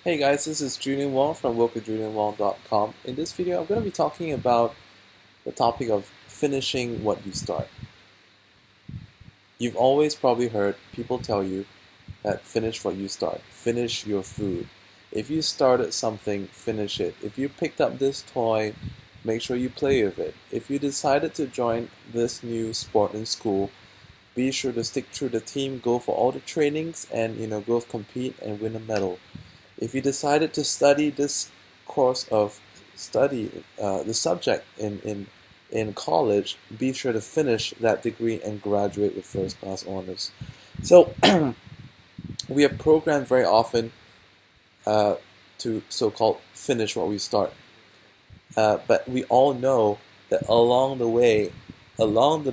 Hey guys, this is Julian Wong from WorkWithJulianWong.com. In this video, I'm going to be talking about the topic of finishing what you start. You've always probably heard people tell you that finish what you start. Finish your food. If you started something, finish it. If you picked up this toy, make sure you play with it. If you decided to join this new sport in school, be sure to stick through the team, go for all the trainings, and go compete and win a medal. If you decided to study this course of study, the subject in college, be sure to finish that degree and graduate with first class honors. So we are programmed very often to so-called finish what we start. But we all know that along the way, on the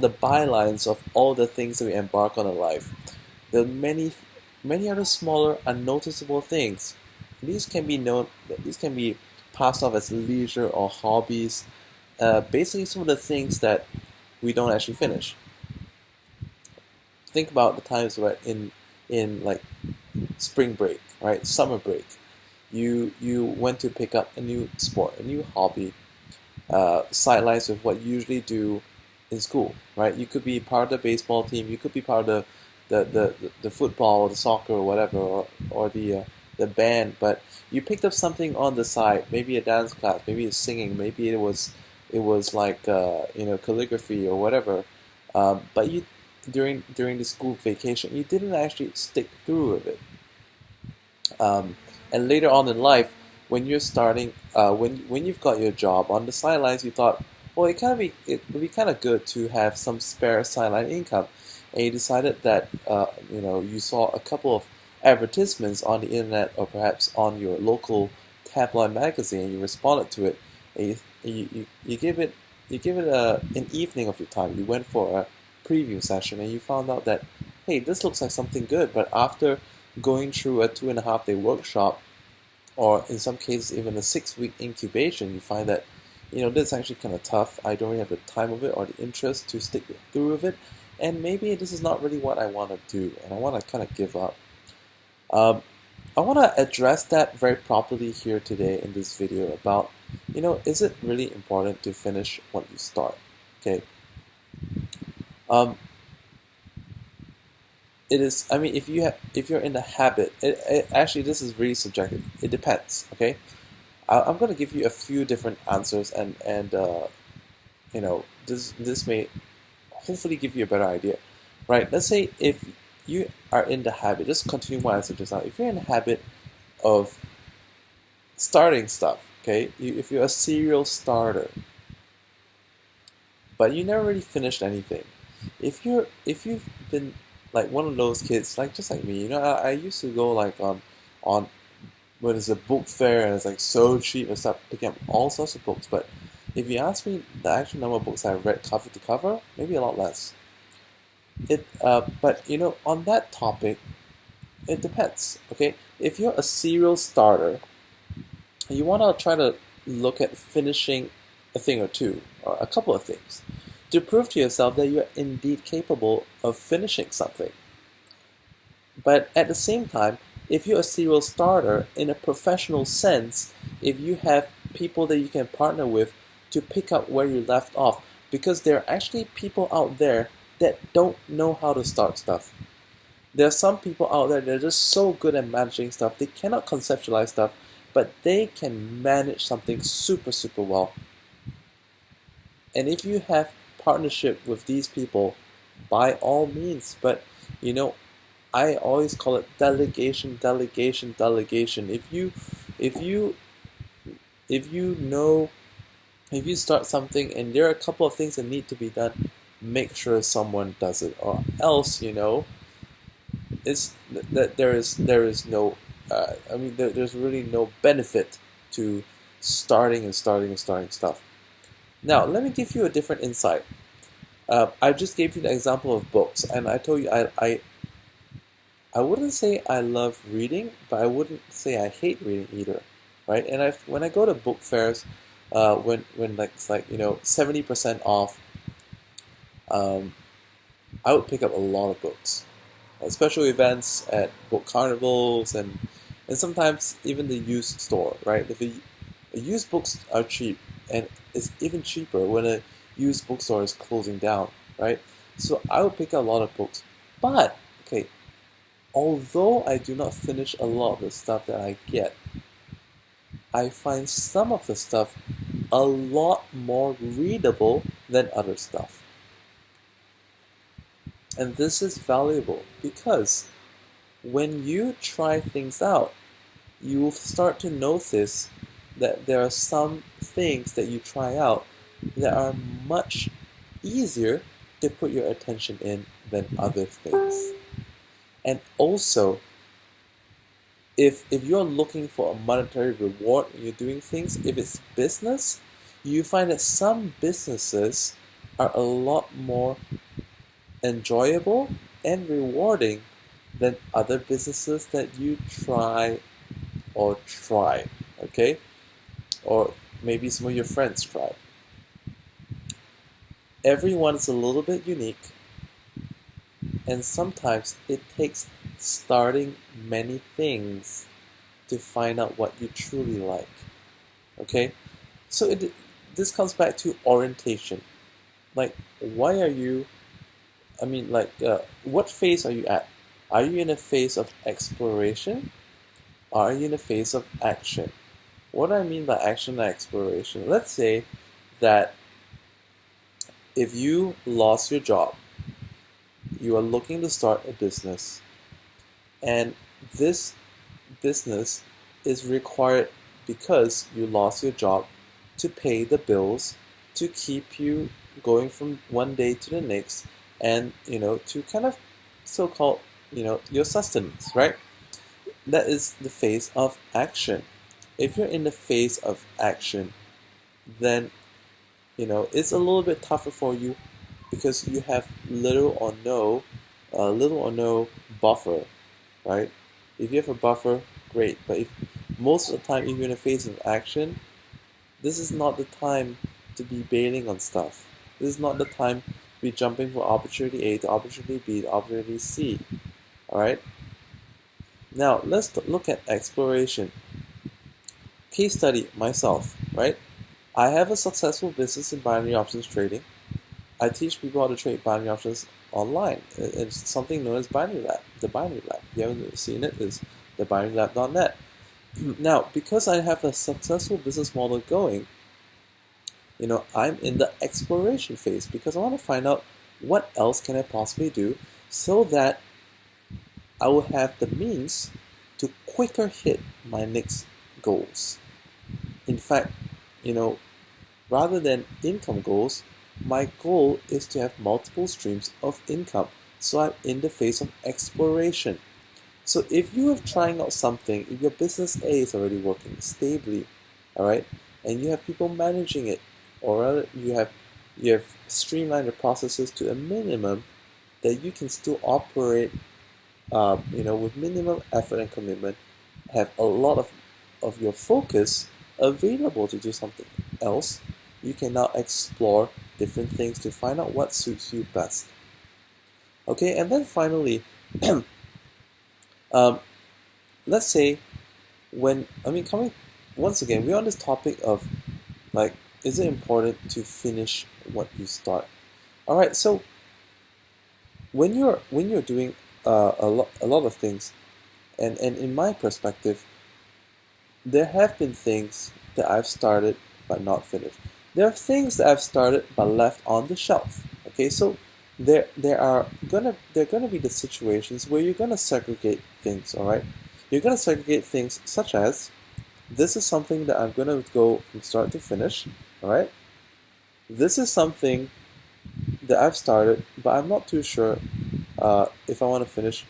bylines of all the things that we embark on in life, there are many other smaller, unnoticeable things. These can be passed off as leisure or hobbies. Basically, some of the things that we don't actually finish. Think about the times where in like spring break, right, summer break, you went to pick up a new sport, a new hobby, sidelines with what you usually do in school, right? You could be part of the baseball team, you could be part of the football or the soccer or whatever, or the band, but you picked up something on the side, maybe a dance class, maybe it's singing, maybe it was like calligraphy or whatever, but you during the school vacation you didn't actually stick through with it, and later on in life when you're starting, when you've got your job on the sidelines, you thought, well, it would be kind of good to have some spare sideline income. And you decided that you saw a couple of advertisements on the internet or perhaps on your local tabloid magazine, and you responded to it, and you give it an evening of your time. You went for a preview session and you found out that, hey, this looks like something good, but after going through a 2.5-day workshop, or in some cases even a 6-week incubation, you find that this is actually kind of tough. I don't really have the time of it or the interest to stick through with it, and maybe this is not really what I want to do, and I want to kind of give up. I want to address that very properly here today in this video about, is it really important to finish what you start? Okay. It is. I mean, if you're in the habit, actually this is really subjective. It depends. Okay. I'm going to give you a few different answers, and this may hopefully give you a better idea, right? Let's say if you are in the habit, just continue what I said just now. If you're in the habit of starting stuff, okay, if you're a serial starter, but you never really finished anything, if you've been like one of those kids, like just like me, I used to go like on when it's a book fair and it's like so cheap and start picking up all sorts of books. But if you ask me the actual number of books I've read cover to cover, maybe a lot less. But on that topic, it depends. Okay, if you're a serial starter, you want to try to look at finishing a thing or two, or a couple of things, to prove to yourself that you're indeed capable of finishing something. But at the same time, if you're a serial starter in a professional sense, if you have people that you can partner with to pick up where you left off, because there are actually people out there that don't know how to start stuff. There are some people out there that are just so good at managing stuff, they cannot conceptualize stuff, but they can manage something super, super well. And if you have partnership with these people, by all means, but I always call it delegation. If you start something and there are a couple of things that need to be done, make sure someone does it, or else it's that there is no there's really no benefit to starting stuff. Now let me give you a different insight. I just gave you the example of books, and I told you I wouldn't say I love reading, but I wouldn't say I hate reading either, right? And when I go to book fairs, when it's like 70% off, I would pick up a lot of books. Special events at book carnivals and And sometimes even the used store, right? If used books are cheap, and it's even cheaper when a used bookstore is closing down, right? So I would pick up a lot of books. But, okay, although I do not finish a lot of the stuff that I get, I find some of the stuff a lot more readable than other stuff. And this is valuable because when you try things out, you will start to notice that there are some things that you try out that are much easier to put your attention in than other things. And also, if you're looking for a monetary reward when you're doing things, if it's business, you find that some businesses are a lot more enjoyable and rewarding than other businesses that you try, okay? Or maybe some of your friends try. Everyone is a little bit unique, and sometimes it takes starting many things to find out what you truly like. Okay? So this comes back to orientation. Like, why are you, what phase are you at? Are you in a phase of exploration? Or are you in a phase of action? What do I mean by action and exploration? Let's say that if you lost your job, you are looking to start a business, and this business is required because you lost your job to pay the bills, to keep you going from one day to the next, and to kind of so-called your sustenance, right? That is the phase of action. If you're in the phase of action, then it's a little bit tougher for you because you have little or no buffer, right? If you have a buffer, great. But if most of the time, if you're in a phase of action, this is not the time to be bailing on stuff. This is not the time to be jumping from opportunity A to opportunity B to opportunity C. All right. Now let's look at exploration. Case study myself, right? I have a successful business in binary options trading. I teach people how to trade binary options online. It's something known as Binary Lab, the Binary Lab. If you haven't seen it, it's thebinarylab.net. Now, because I have a successful business model going, I'm in the exploration phase because I want to find out what else can I possibly do so that I will have the means to quicker hit my next goals. In fact, rather than income goals, my goal is to have multiple streams of income. So I'm in the phase of exploration. So if you are trying out something, if your business A is already working stably, all right, and you have people managing it, or rather you have streamlined the processes to a minimum that you can still operate, with minimum effort and commitment, have a lot of your focus available to do something else, you can now explore different things to find out what suits you best. Okay, and then finally, let's say coming once again, we're on this topic of is it important to finish what you start? All right, so when you're doing a lot of things, and in my perspective, there have been things that I've started but not finished. There are things that I've started but left on the shelf. Okay, so there are gonna be the situations where you're gonna segregate things. All right, you're gonna segregate things such as, this is something that I'm gonna go from start to finish. All right, this is something that I've started but I'm not too sure if I want to finish.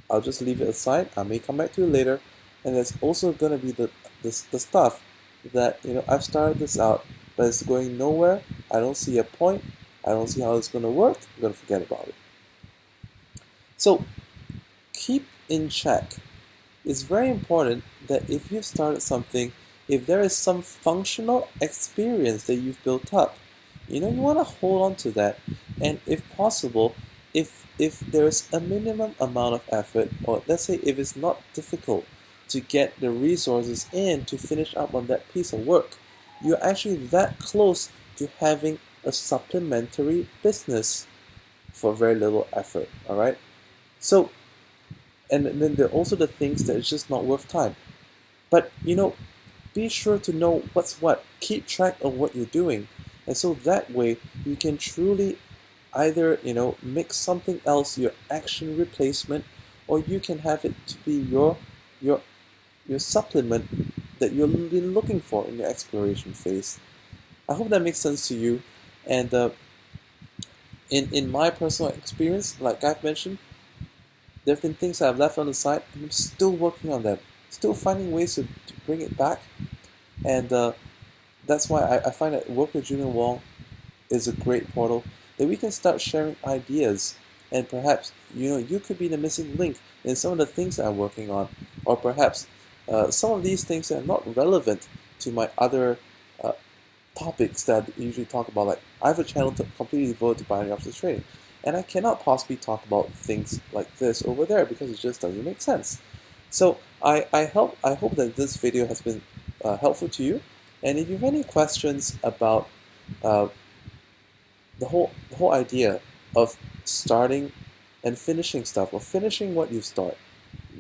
I'll just leave it aside. I may come back to it later. And there's also gonna be the stuff that I've started this out, but it's going nowhere. I don't see a point. I don't see how it's gonna work. I'm gonna forget about it. So keep in check. It's very important that if you've started something, if there is some functional experience that you've built up, you want to hold on to that, and if possible, if there's a minimum amount of effort, or let's say if it's not difficult to get the resources in to finish up on that piece of work. You're actually that close to having a supplementary business for very little effort, all right? So, and then there are also the things that it's just not worth time. But, be sure to know what's what. Keep track of what you're doing. And so that way you can truly either, make something else your action replacement, or you can have it to be your supplement that you've been looking for in your exploration phase. I hope that makes sense to you. And in my personal experience, like I've mentioned, there have been things I've left on the side, and I'm still working on them, still finding ways to bring it back. And that's why I find that Work with Julian Wong is a great portal that we can start sharing ideas, and perhaps you could be the missing link in some of the things that I'm working on, or perhaps some of these things that are not relevant to my other topics that I usually talk about. Like, I have a channel completely devoted to binary options trading, and I cannot possibly talk about things like this over there because it just doesn't make sense. So I hope that this video has been helpful to you. And if you have any questions about the whole idea of starting and finishing stuff, or finishing what you start,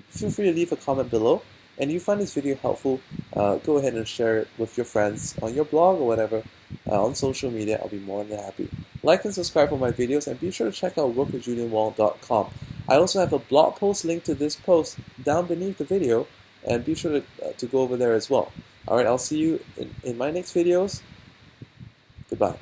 feel free to leave a comment below. And if you find this video helpful, go ahead and share it with your friends on your blog or whatever, on social media. I'll be more than happy. Like and subscribe for my videos, and be sure to check out WorkWithJulianWong.com. I also have a blog post linked to this post down beneath the video, and be sure to go over there as well. Alright, I'll see you in my next videos. Goodbye.